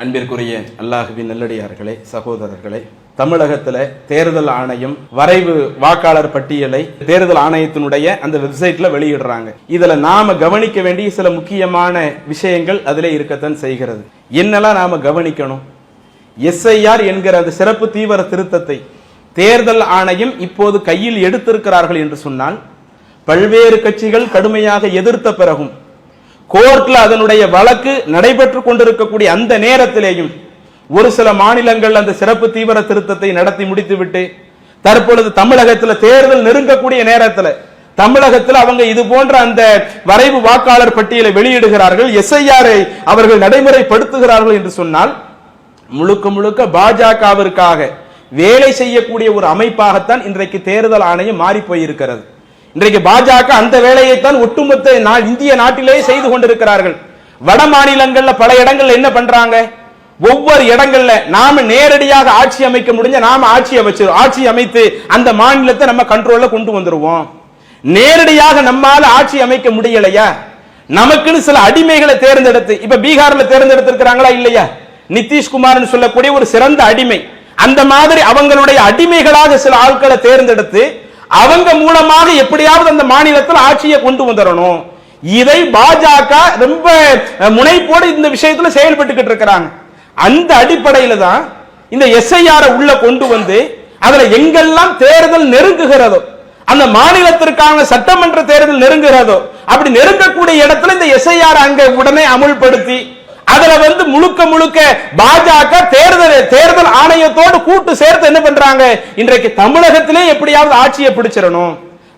அன்பிற்குரிய அல்லாஹ்வின் நல்லடியார்களே, சகோதரர்களே, தமிழகத்தில் தேர்தல் ஆணையம் வரைவு வாக்காளர் பட்டியலை தேர்தல் ஆணையத்தினுடைய அந்த வெப்சைட்ல வெளியிடுறாங்க. இதுல நாம கவனிக்க வேண்டிய சில முக்கியமான விஷயங்கள் அதிலே இருக்கத்தான் செய்கிறது. என்னெல்லாம் நாம கவனிக்கணும்? எஸ்ஐஆர் என்கிற அந்த சிறப்பு தீவிர திருத்தத்தை தேர்தல் ஆணையம் இப்போது கையில் எடுத்திருக்கிறார்கள் என்று சொன்னால், பல்வேறு கட்சிகள் கடுமையாக எதிர்த்த பிறகும் கோர்ட்ல அதனுடைய வழக்கு நடைபெற்றுக் கொண்டிருக்கக்கூடிய அந்த நேரத்திலேயும் ஒரு சில மாநிலங்கள் அந்த சிறப்பு தீவிர திருத்தத்தை நடத்தி முடித்துவிட்டு தற்பொழுது தமிழகத்தில் தேர்தல் நெருங்கக்கூடிய நேரத்தில் தமிழகத்தில் அவங்க இது போன்ற அந்த வரைவு வாக்காளர் பட்டியலை வெளியிடுகிறார்கள், எஸ்ஐஆரை அவர்கள் நடைமுறைப்படுத்துகிறார்கள் என்று சொன்னால், முழுக்க முழுக்க பாஜகவிற்காக வேலை செய்யக்கூடிய ஒரு அமைப்பாகத்தான் இன்றைக்கு தேர்தல் ஆணையம் மாறி போயிருக்கிறது. இன்றைக்கு பாஜக அந்த வேலையைத்தான் ஒட்டுமொத்த இந்திய நாட்டிலேயே செய்து கொண்டிருக்கிறார்கள். வட மாநிலங்கள்ல பல இடங்கள்ல என்ன பண்றாங்க? ஒவ்வொரு இடங்கள்ல நாம நேரடியாக ஆட்சி அமைக்க முடிஞ்ச நாம ஆட்சி அமைத்து அந்த மாநிலத்தை நம்ம கண்ட்ரோல்ல கொண்டு வந்துருவோம். நேரடியாக நம்மால ஆட்சி அமைக்க முடியலையா? நமக்குன்னு சில அடிமைகளை தேர்ந்தெடுத்து, இப்ப பீகார்ல தேர்ந்தெடுத்திருக்கிறாங்களா இல்லையா? நிதிஷ்குமார் சொல்லக்கூடிய ஒரு சிறந்த அடிமை, அந்த மாதிரி அவங்களுடைய அடிமைகளாக சில ஆட்களை தேர்ந்தெடுத்து அவங்க மூலமாக எப்படியாவது அந்த மாநிலத்தில் ஆட்சியை கொண்டு வந்துடணும். இதை பாஜக ரொம்ப முனைப்போடு இந்த விஷயத்துல செயல்பட்டுக்கிட்டு இருக்கிறாங்க. அந்த அடிப்படையில தான் இந்த எஸ்ஐஆர் உள்ள கொண்டு வந்து அதுல எங்கெல்லாம் தேர்தல் நெருங்குகிறதோ, அந்த மாநிலத்திற்கான சட்டமன்ற தேர்தல் நெருங்குகிறதோ, அப்படி நெருங்கக்கூடிய இடத்துல இந்த எஸ்ஐஆர் அங்க உடனே அமுல்படுத்தி அதுல முழுக்க முழுக்க பாஜக தேர்தல் ஆணையத்தோடு கூட்டு சேர்த்து என்ன பண்றாங்க? இன்றைக்கு தமிழகத்திலே எப்படியாவது ஆட்சியை பிடிச்சிடணும்.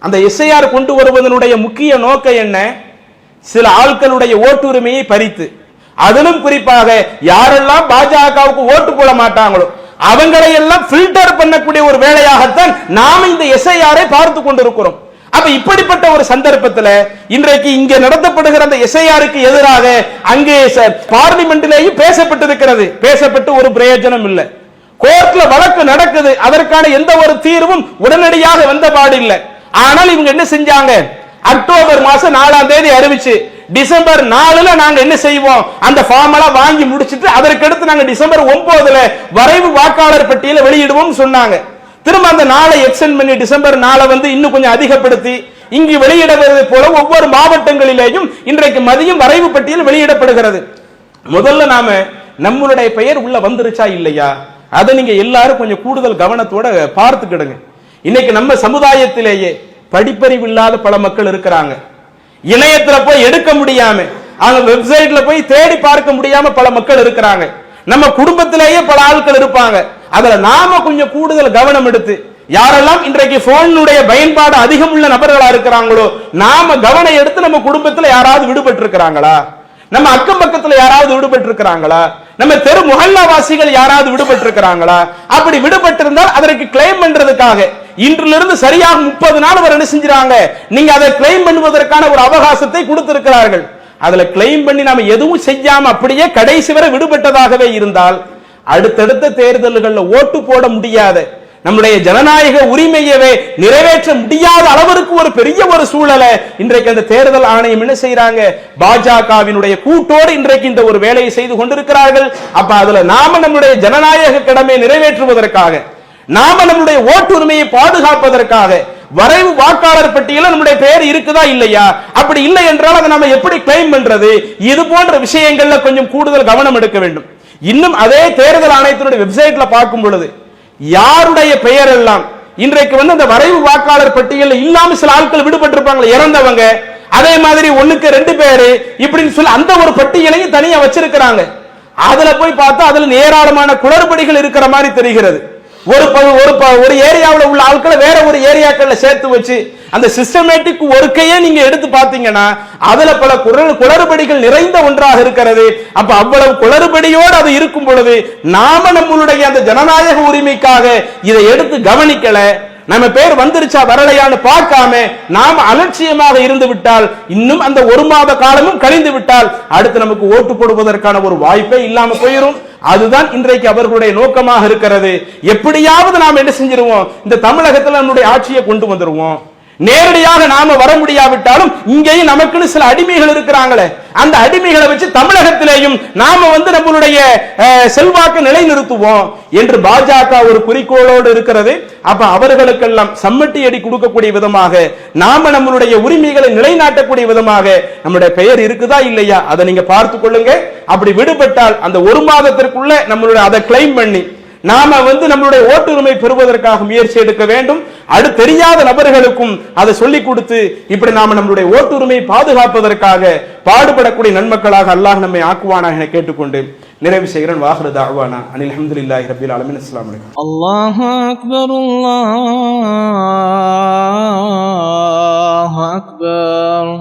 அந்த எஸ்ஐஆர் கொண்டு வருவதனுடைய முக்கிய நோக்கம் என்ன? சில ஆட்களுடைய ஓட்டுரிமையை பறித்து, அதிலும் குறிப்பாக யாரெல்லாம் பாஜகவுக்கு ஓட்டு போட மாட்டாங்களோ அவங்களை எல்லாம் பில்டர் பண்ணக்கூடிய ஒரு வேலையாகத்தான் நாம இந்த எஸ்ஐஆரை பார்த்து கொண்டிருக்கிறோம். அப்ப இப்படிப்பட்ட ஒரு சந்தர்ப்பத்தில் இன்றைக்கு இங்கே நடத்தப்படுகிற அந்த எஸ்ஐஆருக்கு எதிராக அங்கே பார்லிமெண்டிலேயும் பேசப்பட்டிருக்கிறது. பேசப்பட்டு ஒரு பிரயோஜனம் இல்லை. கோர்ட்ல வழக்கு நடக்குது, அதற்கான எந்த ஒரு தீர்வும் உடனடியாக வந்த பாடு இல்லை. ஆனால் இவங்க என்ன செஞ்சாங்க? அக்டோபர் மாசம் 4ஆம் தேதி அறிவிச்சு டிசம்பர் 4ல நாங்க என்ன செய்வோம்? அந்த ஃபார்ம் எல்லாம் வாங்கி முடிச்சிட்டு அதற்கடுத்து நாங்க டிசம்பர் 9ல வரைவு வாக்காளர் பட்டியலை வெளியிடுவோம் சொன்னாங்க. திரும்ப அந்த நாளை எக்ஸ்டெண்ட் பண்ணி டிசம்பர் 4 இன்னும் கொஞ்சம் அதிகப்படுத்தி இங்கு வெளியிடுவது போல ஒவ்வொரு மாவட்டங்களிலேயும் இன்றைக்கு மதியம் வரைவு பட்டியல் வெளியிடப்படுகிறது. முதல்ல நாம நம்மளுடைய பெயர் உள்ள வந்துருச்சா இல்லையா, அதை நீங்க எல்லாரும் கொஞ்சம் கூடுதல் கவனத்தோட பார்த்துக்கிடுங்க. இன்னைக்கு நம்ம சமுதாயத்திலேயே படிப்பறிவு இல்லாத பல மக்கள் இருக்கிறாங்க. இணையத்துல போய் எடுக்க முடியாம, அவங்க வெப்சைட்ல போய் தேடி பார்க்க முடியாம பல மக்கள் இருக்கிறாங்க. நம்ம குடும்பத்திலேயே பல ஆட்கள் இருப்பாங்க. அதுல நாம கொஞ்சம் கூடுதல் கவனம் எடுத்து, யாரெல்லாம் இன்றைக்கு போனுடைய பயன்பாடு அதிகம் உள்ள நபர்களா இருக்கிறாங்களோ நாம கவனம் எடுத்து நம்ம குடும்பத்துல யாராவது விடுபட்டு இருக்கிறாங்களா, நம்ம அக்கம் பக்கத்துல யாராவது விடுபட்டு இருக்கிறாங்களா, நம்ம தெரு முஹல்லாவாசிகள் யாராவது விடுபட்டு இருக்கிறாங்களா? அப்படி விடுபட்டு இருந்தால் அதற்கு கிளைம் பண்றதுக்காக இன்றிலிருந்து சரியாக 30 நாள் வரை என்ன செஞ்சாங்க? நீங்க அதை கிளைம் பண்ணுவதற்கான ஒரு அவகாசத்தை கொடுத்திருக்கிறார்கள். அதுல கிளைம் பண்ணி நாம எதுவும் செய்யாம அப்படியே கடைசி வரை விடுபட்டதாகவே இருந்தால் அடுத்தடுத்த தேர்தல்களில் ஓட்டு போட முடியாத, நம்முடைய ஜனநாயக உரிமையவே நிறைவேற்ற முடியாத அளவிற்கு ஒரு பெரிய ஒரு சூழலை இன்றைக்கு அந்த தேர்தல் ஆணையம் என்ன செய்யறாங்க? பாஜகவினுடைய கூட்டோடு இன்றைக்கு இந்த ஒரு வேலையை செய்து கொண்டிருக்கிறார்கள். அப்ப அதுல நாம நம்முடைய ஜனநாயக கடமையை நிறைவேற்றுவதற்காக, நாம நம்முடைய ஓட்டுரிமையை பாதுகாப்பதற்காக வரைவு வாக்காளர் பட்டியலில் நம்முடைய பெயர் இருக்குதா இல்லையா? அப்படி இல்லை என்றால் அதை நாம எப்படி கிளைம் பண்றது? இது போன்ற விஷயங்கள்ல கொஞ்சம் கூடுதல் கவனம் எடுக்க வேண்டும். இன்னும் அதே தேர்தல் ஆணையத்தினுடைய வெப்சைட்ல பார்க்கும் பொழுது யாருடைய பெயர் எல்லாம் இன்றைக்கு அந்த வரைவு வாக்காளர் பட்டியலில் இல்லாம சில ஆட்கள் விடுபட்டிருப்பாங்க, இறந்தவங்க, அதே மாதிரி 1க்கு 2 பேரு இப்படின்னு சொல்லி அந்த ஒரு பட்டியலையும் தனியா வச்சிருக்கிறாங்க. அதுல போய் பார்த்தா அதுல ஏராளமான குளறுபடிகள் இருக்கிற மாதிரி தெரிகிறது. ஒரு ஏரியாவில் உள்ள ஆட்களை வேற ஒரு ஏரியாக்கள்ல சேர்த்து வச்சு அந்த சிஸ்டமேட்டிக் ஒர்க்கையே நீங்க எடுத்து பாத்தீங்கன்னா அதுல பல குளறுபடிகள் நிறைந்த ஒன்றாக இருக்கிறது. அப்ப அவ்வளவு குளறுபடியோடு அது இருக்கும் பொழுது நாம நம்மளுடைய அந்த ஜனநாயக உரிமைக்காக இதை எடுத்து கவனிக்கல, நம்ம பேர் வந்துருச்சா வரலையான்னு பார்க்காம நாம அலட்சியமாக இருந்து விட்டால், இன்னும் அந்த 1 மாத காலமும் கழிந்து விட்டால் அடுத்து நமக்கு ஓட்டு போடுவதற்கான ஒரு வாய்ப்பே இல்லாம போயிடும். அதுதான் இன்றைக்கு அவர்களுடைய நோக்கமாக இருக்கிறது. எப்படியாவது நாம் என்ன செஞ்சிருவோம்? இந்த தமிழகத்தில் நம்முடைய ஆட்சியை கொண்டு வந்துருவோம். நேரடியாக நாம வர முடியாவிட்டாலும் இங்கேயும் நமக்குன்னு சில அடிமைகள் இருக்கிறாங்களே, அந்த அடிமைகளை வச்சு தமிழகத்திலேயும் நாம நம்மளுடைய செல்வாக்கு நிலைநிறுத்துவோம் என்று பாஜக ஒரு குறிக்கோளோடு இருக்கிறது. அப்ப அவர்களுக்கெல்லாம் சம்மட்டி அடி கொடுக்கக்கூடிய விதமாக, நாம நம்மளுடைய உரிமைகளை நிலைநாட்டக்கூடிய விதமாக நம்முடைய பெயர் இருக்குதா இல்லையா அதை நீங்க பார்த்து கொள்ளுங்க. அப்படி விடுபட்டால் அந்த ஒரு மாதத்திற்குள்ள நம்மளுடைய அதை கிளைம் பண்ணி நாம நம்மளுடைய ஓட்டுரிமை பெறுவதற்காக முயற்சி எடுக்க வேண்டும். அடுத்து தெரியாத நபர்களுக்கும் அதை சொல்லிக் கொடுத்து இப்படி நாம நம்மளுடைய ஓட்டுரிமை பாதுகாப்பதற்காக பாடுபடக்கூடிய நன்மக்களாக அல்லாஹ் நம்மை ஆக்குவானாக என கேட்டுக்கொண்டு நிறைவு செய்கிறேன். வாஹிரு தஅவானா அனில் ஹம்துலில்லாஹி ரப்பில் ஆலமீன். அஸ்ஸலாமு அலைக்கும். அல்லாஹு அக்பர், அல்லாஹு அக்பர்.